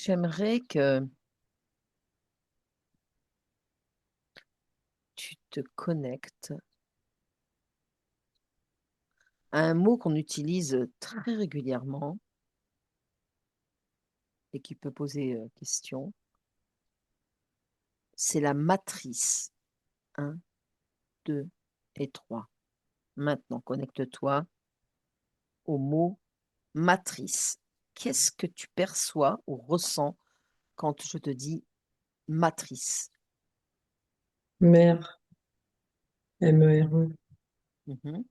J'aimerais que tu te connectes à un mot qu'on utilise très régulièrement et qui peut poser question. C'est la matrice. Un, 2 et 3. Maintenant, connecte-toi au mot matrice. Qu'est-ce que tu perçois ou ressens quand je te dis matrice? Mère, MERE, Mhm.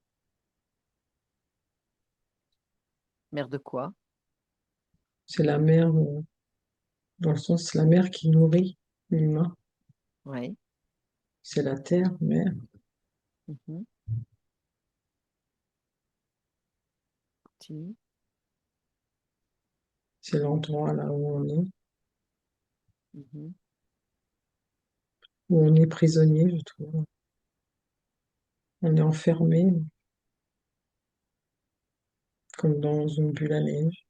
Mère de quoi? c'est la mère, dans le sens, c'est la mère qui nourrit l'humain. Oui. C'est la terre, mère. Mhm. Continue. C'est l'endroit là Mhm. où on est prisonnier, je trouve. On est enfermé, comme dans une bulle à neige.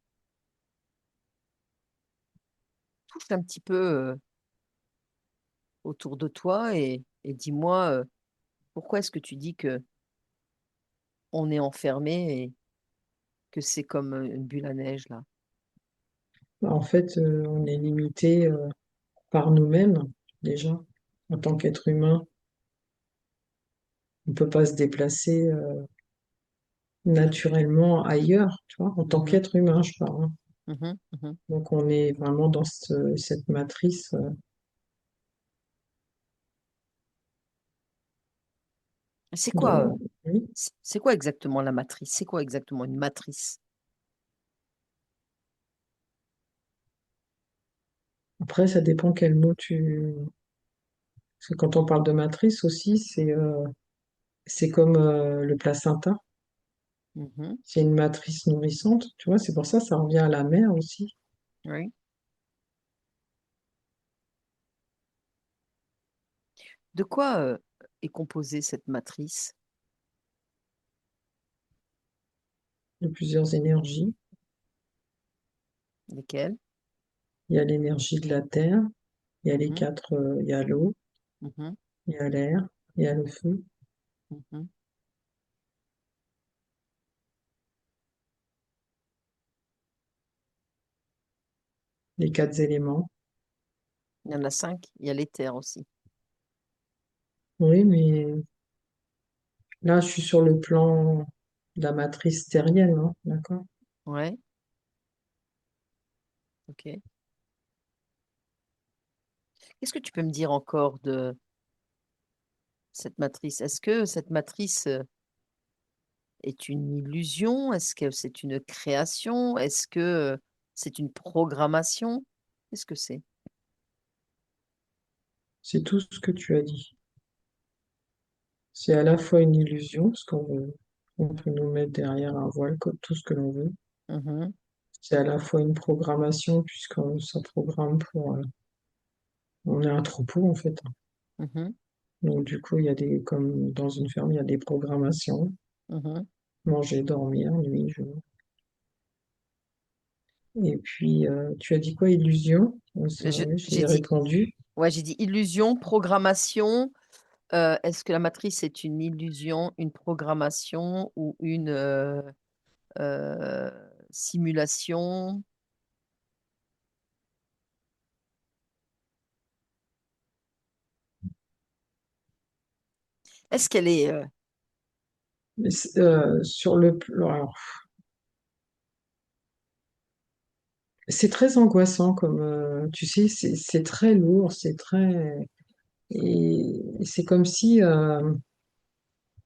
Touche un petit peu autour de toi et dis-moi pourquoi est-ce que tu dis que on est enfermé et que c'est comme une bulle à neige là? En fait, on est limité par nous-mêmes, déjà. En tant qu'être humain, on ne peut pas se déplacer naturellement ailleurs, tu vois, en tant Mhm. qu'être humain, je parle, hein. Mhm. Mhm. Donc, on est vraiment dans cette matrice. C'est quoi, Dans... Oui. c'est quoi exactement la matrice? C'est quoi exactement une matrice? Après, ça dépend quel mot tu... Parce que quand on parle de matrice aussi, c'est comme le placenta. Mhm. C'est une matrice nourrissante, tu vois, c'est pour ça ça revient à la mère aussi. Oui. De quoi est composée cette matrice? De plusieurs énergies. Lesquelles? Il y a l'énergie de la terre, il y a les Mhm. quatre, il y a l'eau, Mhm. il y a l'air, il y a le feu, Mhm. les quatre éléments. Il y en a 5. Il y a l'éther aussi. Oui, mais là, je suis sur le plan de la matrice terrienne, hein, d'accord? Ouais. Ok. Qu'est-ce que tu peux me dire encore de cette matrice? Est-ce que cette matrice est une illusion? Est-ce que c'est une création? Est-ce que c'est une programmation? Qu'est-ce que c'est? C'est tout ce que tu as dit. C'est à la fois une illusion, parce on peut nous mettre derrière un voile comme tout ce que l'on veut. Mhm. C'est à la fois une programmation, puisqu'on ça programme pour... on est un troupeau, en fait. Mhm. Donc, du coup, il y a des... Comme dans une ferme, il y a des programmations. Mhm. Manger, dormir, nuit, jour. Et puis, tu as dit quoi, illusion? Ça, oui, J'ai j'ai dit, répondu. ouais, j'ai dit illusion, programmation. Est-ce que la matrice est une illusion, une programmation ou une euh, simulation? Est-ce qu'elle est... Mais sur le plan... alors, c'est très angoissant, comme... tu sais, c'est très lourd, c'est très... Et c'est comme si...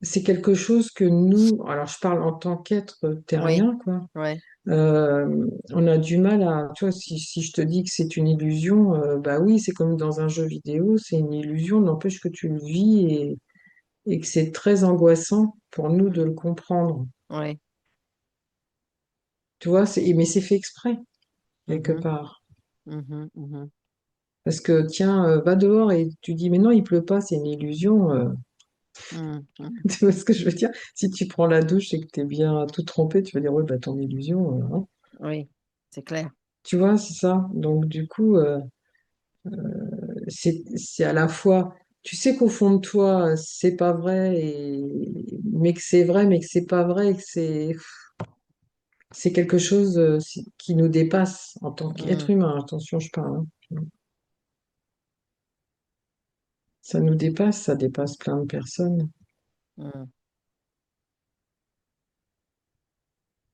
c'est quelque chose que nous... Alors, je parle en tant qu'être Oui, terrien, quoi. ouais. On a du mal à, tu vois, si je te dis que c'est une illusion, bah oui, c'est comme dans un jeu vidéo, c'est une illusion, n'empêche que tu le vis et que c'est très angoissant pour nous de le comprendre. Ouais. Tu vois, mais c'est fait exprès, quelque Mhm. part. Mhm. Mhm. Parce que, tiens, va dehors et tu dis, mais non, il pleut pas, c'est une illusion. Mhm. Mhm. Tu vois ce que je veux dire? Si tu prends la douche et que tu es bien tout trempé, tu vas dire, ouais, bah ton illusion, hein. Oui, c'est clair. Tu vois, c'est ça. Donc, du coup, c'est à la fois, tu sais qu'au fond de toi, c'est pas vrai, mais que c'est vrai, mais que c'est pas vrai, et que c'est quelque chose qui nous dépasse en tant Mm, qu'être humain. Attention, je parle. Hein. Ça nous dépasse, ça dépasse plein de personnes. mm,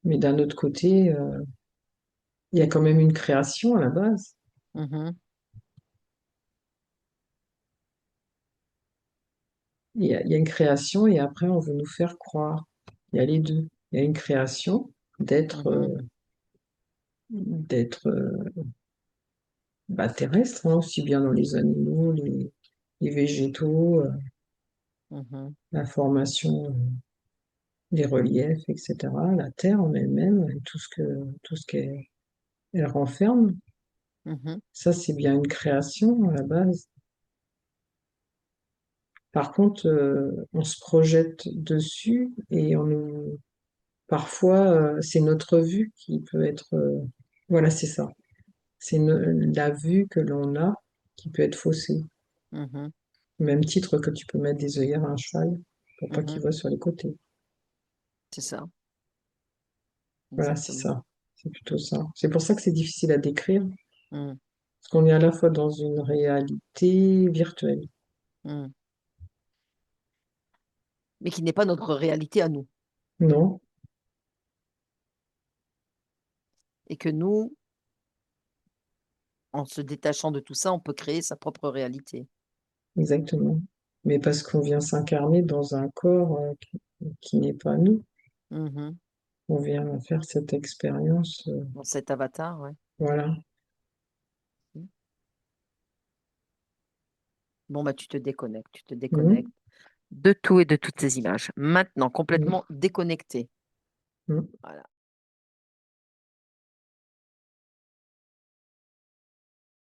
Mais d'un autre côté, il y a quand même une création à la base. mhm, Il y a une création et après, on veut nous faire croire. Il y a les deux. Il y a une création d'être mhm, d'être bah, terrestre, hein, aussi bien dans les animaux, les végétaux, mhm, la formation des reliefs, etc. La terre en elle-même, et tout ce qu'elle elle renferme. mhm, Ça, c'est bien une création à la base. Par contre, on se projette dessus et parfois, c'est notre vue qui peut être, voilà, c'est ça. C'est la vue que l'on a qui peut être faussée. mhm, Au même titre que tu peux mettre des œillères à un cheval pour pas qu'il mhm. voit sur les côtés. C'est ça, Voilà, c'est exactement. ça. C'est plutôt ça. C'est pour ça que c'est difficile à décrire, Mm, parce qu'on est à la fois dans une réalité virtuelle. mm. Mais qui n'est pas notre réalité à nous. Non, Et que nous, en se détachant de tout ça, on peut créer sa propre réalité. exactement. Mais parce qu'on vient s'incarner dans un corps qui n'est pas nous. Mhm. On vient faire cette expérience. Dans cet avatar, ouais. Voilà. Bon, bah, tu te déconnectes, tu te déconnectes Mhm. de tout et de toutes ces images. Maintenant, Mhm. complètement déconnecté. Mhm. Voilà.